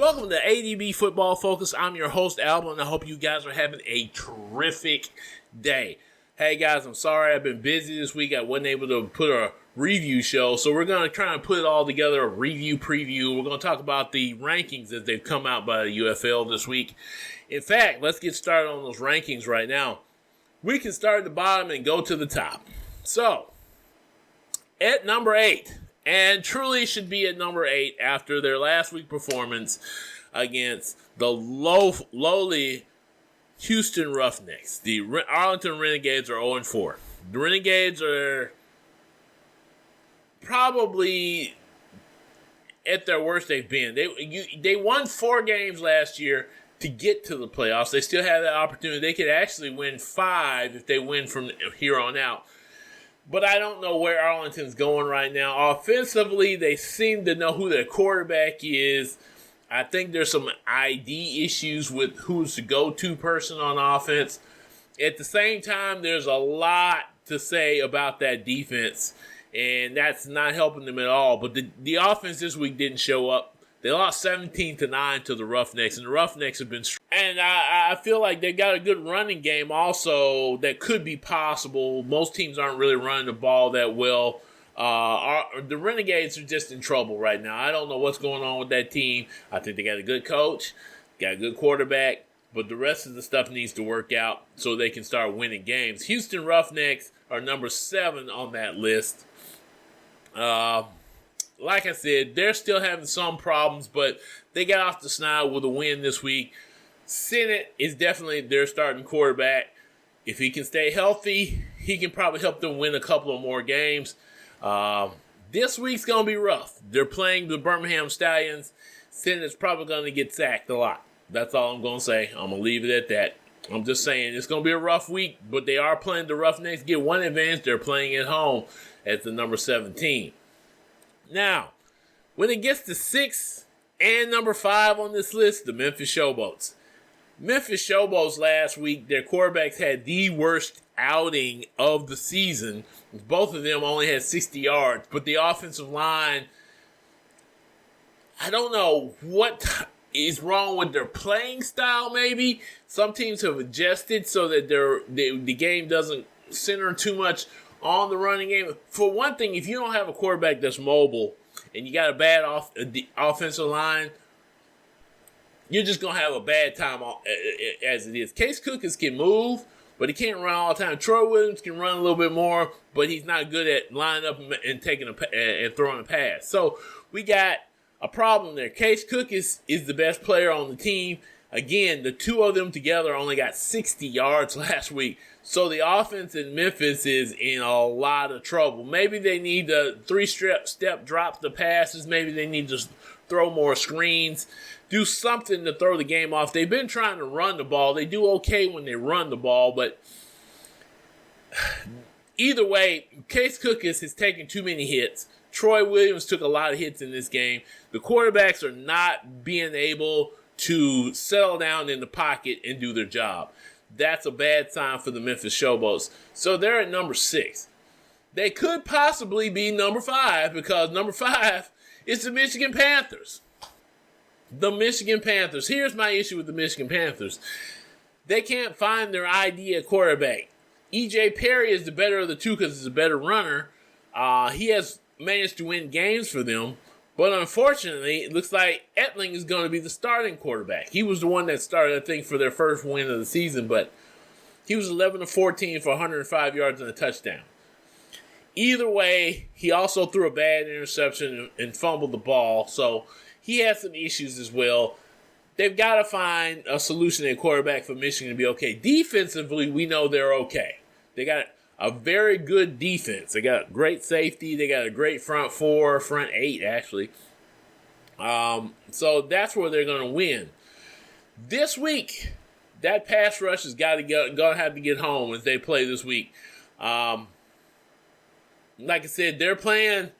Welcome to ADB Football Focus. I'm your host, Alba, and I hope you guys are having a terrific day. Hey guys, I'm sorry I've been busy this week. I wasn't able to put a review show, so we're going to try and put it all together, a review preview. We're going to talk about the rankings as they've come out by the UFL this week. In fact, let's get started on those rankings right now. We can start at the bottom and go to the top. So, at number 8, and truly should be at number 8 after their last week performance against the lowly Houston Roughnecks. The Arlington Renegades are 0-4. The Renegades are probably at their worst they've been. They won 4 games last year to get to the playoffs. They still have that opportunity. They could actually win 5 if they win from here on out. But I don't know where Arlington's going right now. Offensively, they seem to know who their quarterback is. I think there's some ID issues with who's the go-to person on offense. At the same time, there's a lot to say about that defense, and that's not helping them at all. But the offense this week didn't show up. They lost 17-9 to the Roughnecks, and the Roughnecks have been strong. And I feel like they've got a good running game also that could be possible. Most teams aren't really running the ball that well. The Renegades are just in trouble right now. I don't know what's going on with that team. I think they got a good coach, got a good quarterback, but the rest of the stuff needs to work out so they can start winning games. Houston Roughnecks are number 7 on that list. Like I said, they're still having some problems, but they got off the snide with a win this week. Sennett is definitely their starting quarterback. If he can stay healthy, he can probably help them win a couple of more games. This week's going to be rough. They're playing the Birmingham Stallions. Sennett's probably going to get sacked a lot. That's all I'm going to say. I'm going to leave it at that. I'm just saying it's going to be a rough week, but they are playing the Roughnecks. Get one advantage. They're playing at home as the number 17. Now, when it gets to 6 and number 5 on this list, the Memphis Showboats. Memphis Showboats last week, their quarterbacks had the worst outing of the season. Both of them only had 60 yards, but the offensive line, I don't know what is wrong with their playing style maybe. Some teams have adjusted so that the game doesn't center too much on the running game. For one thing, if you don't have a quarterback that's mobile and you got a bad offensive line, you're just going to have a bad time as it is. Case Cookins can move, but he can't run all the time. Troy Williams can run a little bit more, but he's not good at lining up and taking and throwing a pass. So we got a problem there. Case Cookins is the best player on the team. Again, the two of them together only got 60 yards last week. So the offense in Memphis is in a lot of trouble. Maybe they need to 3-step drop the passes. Maybe they need to throw more screens. Do something to throw the game off. They've been trying to run the ball. They do okay when they run the ball, but either way, Case Cookins has taken too many hits. Troy Williams took a lot of hits in this game. The quarterbacks are not being able to settle down in the pocket and do their job. That's a bad sign for the Memphis Showboats. So they're at number 6. They could possibly be number 5 because number 5 is the Michigan Panthers. The Michigan Panthers. Here's my issue with the Michigan Panthers. They can't find their idea quarterback. E.J. Perry is the better of the two because he's a better runner. He has managed to win games for them. But unfortunately, it looks like Etling is going to be the starting quarterback. He was the one that started, I think, for their first win of the season, but he was 11-14 for 105 yards and a touchdown. Either way, he also threw a bad interception and fumbled the ball, so he has some issues as well. They've got to find a solution at quarterback for Michigan to be okay. Defensively, we know they're okay. They got a very good defense. They got great safety. They got a great front 8, actually. So that's where they're going to win. This week, that pass rush has got to going to have to get home as they play this week. Like I said, they're playing.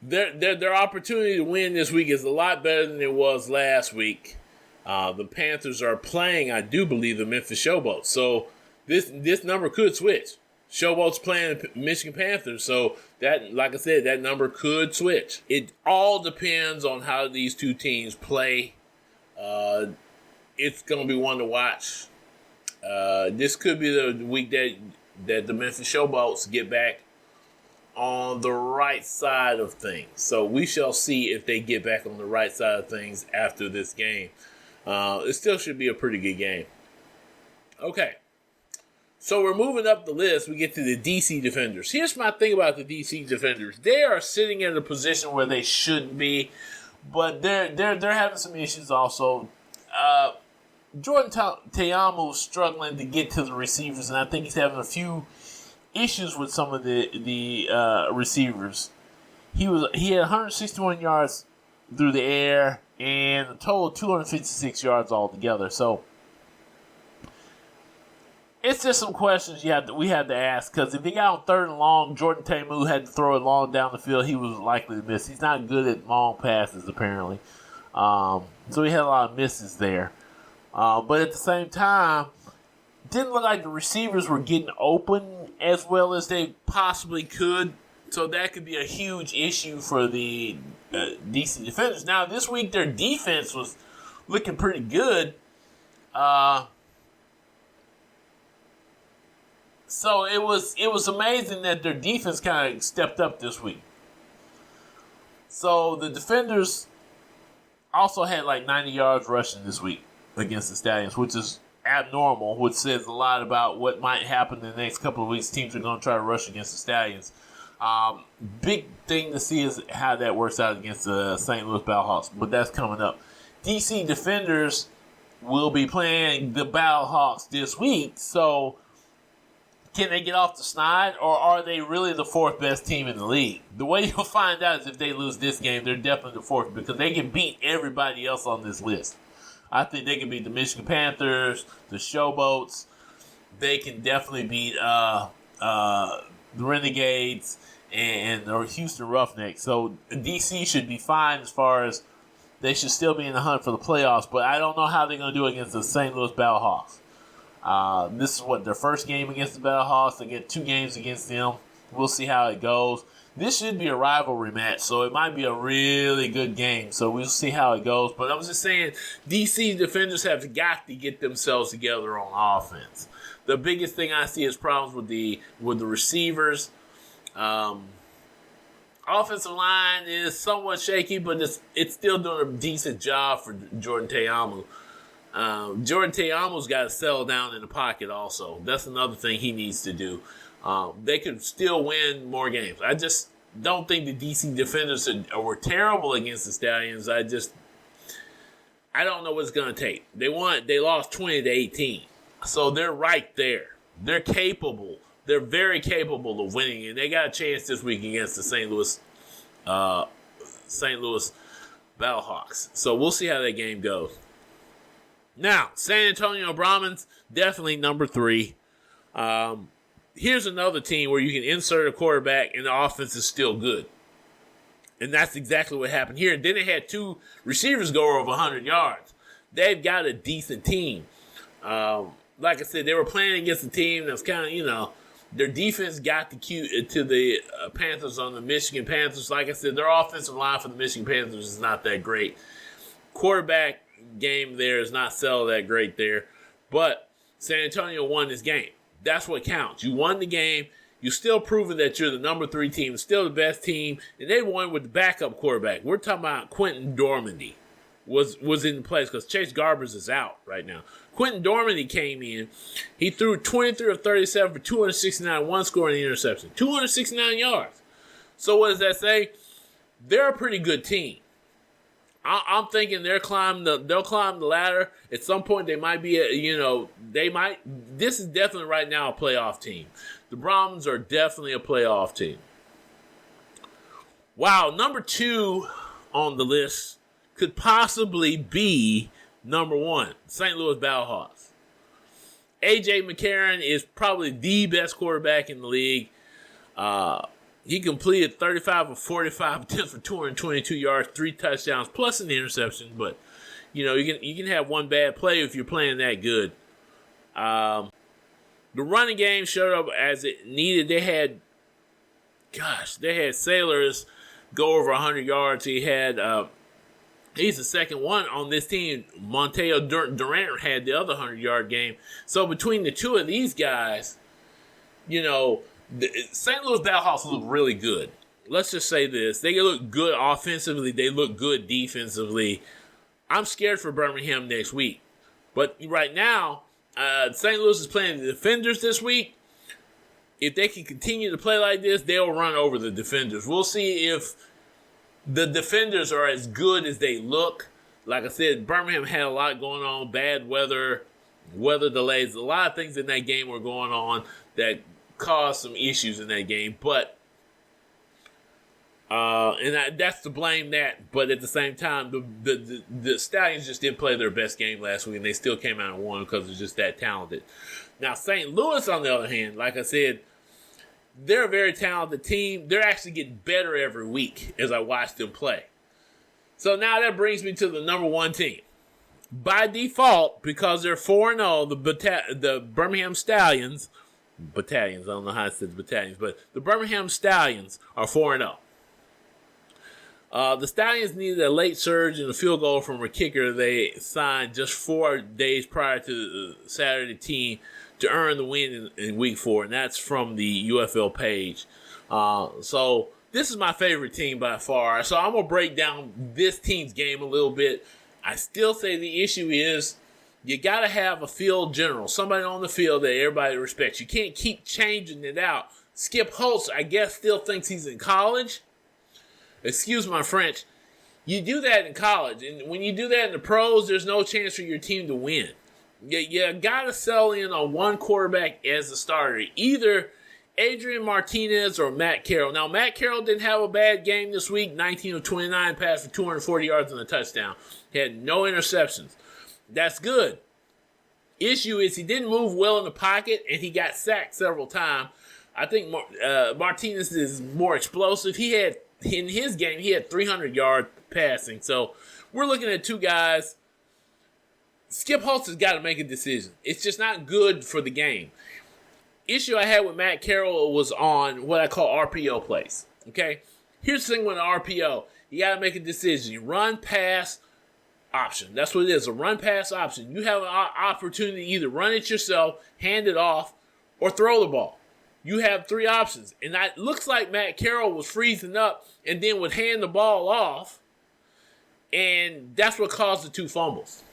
Their opportunity to win this week is a lot better than it was last week. The Panthers are playing, I do believe, the Memphis Showboats. So this number could switch. Showboat's playing the Michigan Panthers, so that, like I said, that number could switch. It all depends on how these two teams play. It's going to be one to watch. This could be the week that the Memphis Showboats get back on the right side of things. So we shall see if they get back on the right side of things after this game. It still should be a pretty good game. Okay. So we're moving up the list. We get to the DC Defenders. Here's my thing about the DC Defenders. They are sitting in a position where they shouldn't be, but they're having some issues also. Jordan Teamu is struggling to get to the receivers, and I think he's having a few issues with some of the receivers. He had 161 yards through the air and a total of 256 yards altogether. So it's just some questions we had to ask, because if he got on 3rd and long, Jordan Teamu had to throw it long down the field, he was likely to miss. He's not good at long passes, apparently. So he had a lot of misses there. But at the same time, didn't look like the receivers were getting open as well as they possibly could. So that could be a huge issue for the DC Defenders. Now, this week their defense was looking pretty good. So it was amazing that their defense kind of stepped up this week. So the Defenders also had like 90 yards rushing this week against the Stallions, which is abnormal, which says a lot about what might happen in the next couple of weeks. Teams are going to try to rush against the Stallions. Big thing to see is how that works out against the St. Louis Battlehawks, but that's coming up. DC Defenders will be playing the Battlehawks this week, so can they get off the snide, or are they really the 4th best team in the league? The way you'll find out is if they lose this game, they're definitely the 4th, because they can beat everybody else on this list. I think they can beat the Michigan Panthers, the Showboats. They can definitely beat the Renegades and the Houston Roughnecks. So DC should be fine as far as they should still be in the hunt for the playoffs, but I don't know how they're going to do against the St. Louis Battlehawks. This is their first game against the Battlehawks. They get 2 games against them. We'll see how it goes. This should be a rivalry match, so it might be a really good game. So we'll see how it goes. But I was just saying, DC Defenders have got to get themselves together on offense. The biggest thing I see is problems with the receivers. Offensive line is somewhat shaky, but it's still doing a decent job for Jordan Teamu. Jordan Teamu's got to settle down in the pocket also. That's another thing he needs to do. They could still win more games. I just don't think the DC Defenders were terrible against the Stallions. I don't know what it's going to take. They lost 20-18. So they're right there. They're capable. They're very capable of winning, and they got a chance this week against the St. Louis Battlehawks. So we'll see how that game goes. Now, San Antonio Brahmins, definitely number 3. Here's another team where you can insert a quarterback and the offense is still good. And that's exactly what happened here. Then they had 2 receivers go over 100 yards. They've got a decent team. Like I said, they were playing against a team that's kind of, their defense got to the Panthers on the Michigan Panthers. Like I said, their offensive line for the Michigan Panthers is not that great. Quarterback game there is not settled that great there. But San Antonio won this game. That's what counts. You won the game. You're still proving that you're the number 3 team, still the best team, and they won with the backup quarterback. We're talking about Quentin Dormandy was in place because Chase Garbers is out right now. Quentin Dormandy came in. He threw 23 of 37 for 269, 1 score and interception, 269 yards. So what does that say? They're a pretty good team. I'm thinking they'll climb the ladder. At some point, they might be, this is definitely right now a playoff team. The Brahmins are definitely a playoff team. Wow, number 2 on the list could possibly be number 1, St. Louis Battlehawks. A.J. McCarron is probably the best quarterback in the league. He completed 35 of 45 attempts for 222 yards, 3 touchdowns, plus an interception. But, you can have one bad play if you're playing that good. The running game showed up as it needed. They had Sailors go over 100 yards. He had, he's the second one on this team. Monteo Durant had the other 100-yard game. So between the two of these guys, you know, the St. Louis Bellhawks look really good. Let's just say this. They look good offensively. They look good defensively. I'm scared for Birmingham next week. But right now, St. Louis is playing the Defenders this week. If they can continue to play like this, they'll run over the Defenders. We'll see if the Defenders are as good as they look. Like I said, Birmingham had a lot going on, bad weather delays. A lot of things in that game were going on that caused some issues in that game. But that's to blame that. But at the same time, the Stallions just didn't play their best game last week, and they still came out and won because they're just that talented. Now, St. Louis, on the other hand, like I said, they're a very talented team. They're actually getting better every week as I watch them play. So now that brings me to the number one team. By default, because they're 4-0, the Birmingham Stallions, battalions, I don't know how it says battalions, but the Birmingham Stallions are 4-0. The Stallions needed a late surge and a field goal from a kicker they signed just 4 days prior to the Saturday team to earn the win in Week 4, and that's from the UFL page. So this is my favorite team by far. So I'm going to break down this team's game a little bit. I still say the issue is you got to have a field general, somebody on the field that everybody respects. You can't keep changing it out. Skip Holtz, I guess, still thinks he's in college. Excuse my French. You do that in college, and when you do that in the pros, there's no chance for your team to win. You got to sell in on one quarterback as a starter, either Adrian Martinez or Matt Carroll. Now, Matt Carroll didn't have a bad game this week, 19 of 29, passed for 240 yards and a touchdown. He had no interceptions. That's good. Issue is he didn't move well in the pocket, and he got sacked several times. I think Martinez is more explosive. In his game, he had 300 yards passing. So we're looking at two guys. Skip Holtz has got to make a decision. It's just not good for the game. Issue I had with Matt Carroll was on what I call RPO plays. Okay? Here's the thing with an RPO. You got to make a decision. You run, pass, option. That's what it is, a run, pass option. You have an opportunity to either run it yourself, hand it off, or throw the ball. You have 3 options. And it looks like Matt Carroll was freezing up and then would hand the ball off. And that's what caused the 2 fumbles.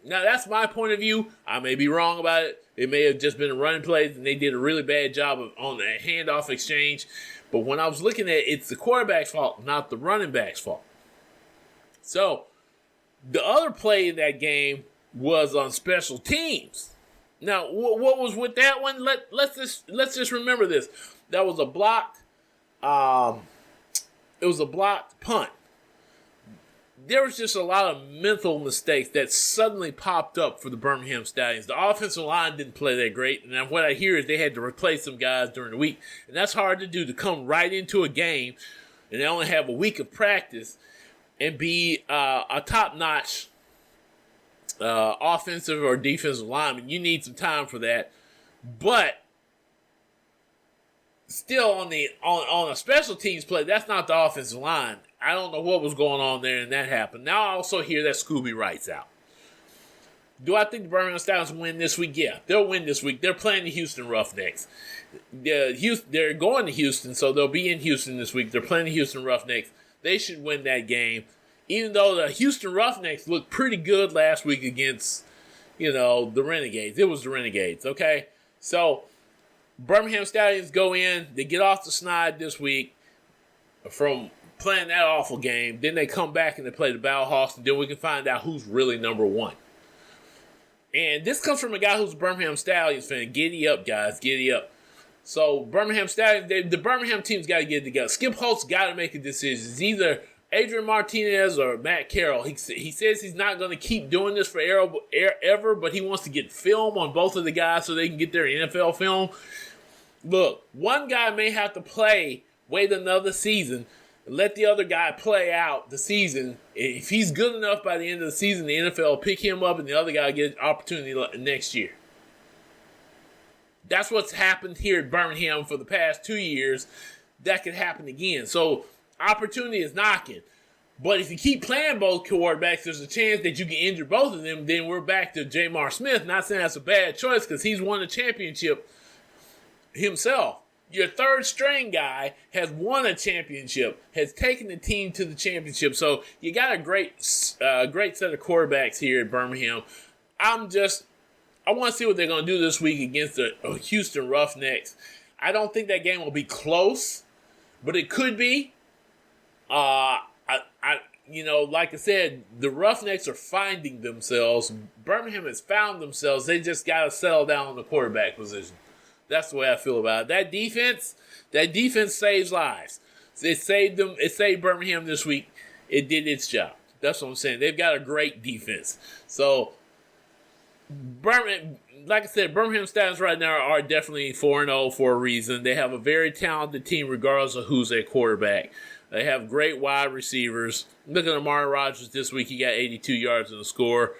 Now, that's my point of view. I may be wrong about it. It may have just been a running play, and they did a really bad job on the handoff exchange. But when I was looking at it, it's the quarterback's fault, not the running back's fault. So, the other play in that game was on special teams. Now, what was with that one? Let's just remember this. That was a blocked. It was a blocked punt. There was just a lot of mental mistakes that suddenly popped up for the Birmingham Stallions. The offensive line didn't play that great, and what I hear is they had to replace some guys during the week, and that's hard to do, to come right into a game and they only have a week of practice and be a top-notch offensive or defensive lineman. You need some time for that. But still on a special teams play, that's not the offensive line. I don't know what was going on there and that happened. Now I also hear that Scooby Wright's out. Do I think the Birmingham Stallions win this week? Yeah, they'll win this week. They're playing the Houston Roughnecks. They're going to Houston, so they'll be in Houston this week. They're playing the Houston Roughnecks. They should win that game. Even though the Houston Roughnecks looked pretty good last week against, the Renegades. It was the Renegades, okay? So, Birmingham Stallions go in. They get off the snide this week from playing that awful game. Then they come back and they play the Bellhawks, and then we can find out who's really number one. And this comes from a guy who's a Birmingham Stallions fan. Giddy up, guys. Giddy up. So, Birmingham Stallions, the Birmingham team's got to get it together. Skip Holtz got to make a decision. It's either Adrian Martinez or Matt Carroll. He says he's not going to keep doing this for ever, but he wants to get film on both of the guys so they can get their NFL film. Look, one guy may have to wait another season, and let the other guy play out the season. If he's good enough by the end of the season, the NFL will pick him up and the other guy will get an opportunity next year. That's what's happened here at Birmingham for the past 2 years. That could happen again. So opportunity is knocking. But if you keep playing both quarterbacks, there's a chance that you can injure both of them. Then we're back to Jamar Smith. Not saying that's a bad choice because he's won a championship himself. Your third string guy has won a championship, has taken the team to the championship. So you got a great set of quarterbacks here at Birmingham. I want to see what they're going to do this week against the Houston Roughnecks. I don't think that game will be close, but it could be. Like I said, the Roughnecks are finding themselves. Birmingham has found themselves. They just got to settle down on the quarterback position. That's the way I feel about it. That defense saves lives. It saved them. It saved Birmingham this week. It did its job. That's what I'm saying. They've got a great defense. So, like I said, Birmingham stats right now are definitely 4-0 for a reason. They have a very talented team regardless of who's their quarterback. They have great wide receivers. Look at Amari Rodgers this week. He got 82 yards in the score.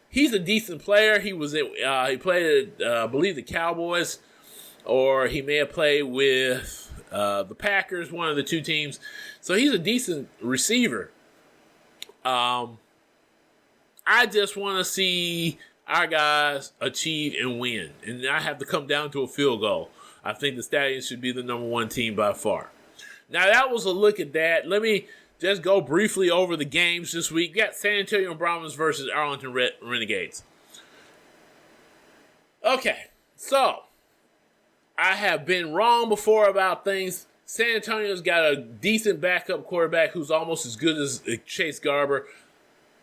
He's a decent player. He played, I believe, the Cowboys, or he may have played with the Packers, one of the two teams. So he's a decent receiver. I just want to see our guys achieve and win, and I have to come down to a field goal. I think the Stallions should be the number one team by far. Now, that was a look at that. Let me just go briefly over the games this week. We got San Antonio Brahmas versus Arlington Renegades. Okay, so I have been wrong before about things. San Antonio's got a decent backup quarterback who's almost as good as Chase Garber.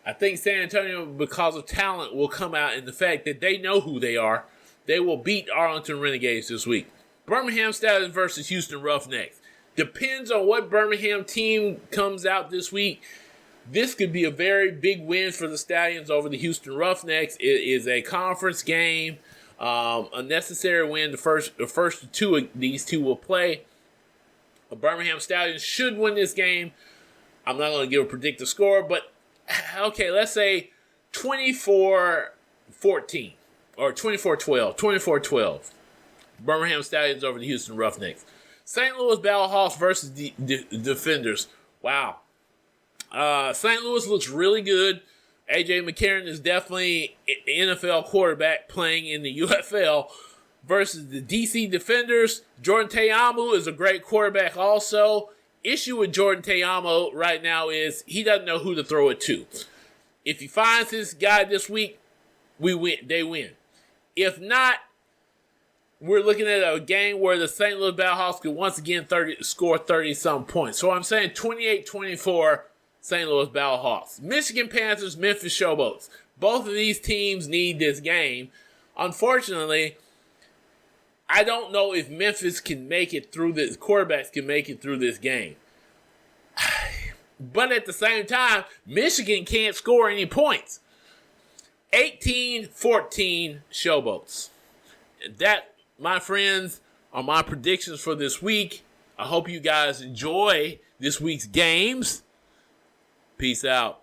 I think San Antonio, because of talent, will come out in the fact that they know who they are. They will beat Arlington Renegades this week. Birmingham Stallions versus Houston Roughnecks. Depends on what Birmingham team comes out this week. This could be a very big win for the Stallions over the Houston Roughnecks. It is a conference game, a necessary win. The first two of these two will play. The Birmingham Stallions should win this game. I'm not going to give a predictive score, but okay, let's say 24-14 or 24-12. 24-12. Birmingham Stallions over the Houston Roughnecks. St. Louis Battlehawks versus the Defenders. Wow. St. Louis looks really good. A.J. McCarron is definitely an NFL quarterback playing in the UFL versus the D.C. Defenders. Jordan Te'amu is a great quarterback also. Issue with Jordan Te'amu right now is he doesn't know who to throw it to. If he finds this guy this week, we win. They win. If not, we're looking at a game where the St. Louis Battlehawks could once again score 30-some points. So I'm saying 28-24 St. Louis Battlehawks. Michigan Panthers, Memphis Showboats. Both of these teams need this game. Unfortunately, I don't know if Memphis can make it through this. Quarterbacks can make it through this game. But at the same time, Michigan can't score any points. 18-14 Showboats. That, my friends, are my predictions for this week. I hope you guys enjoy this week's games. Peace out.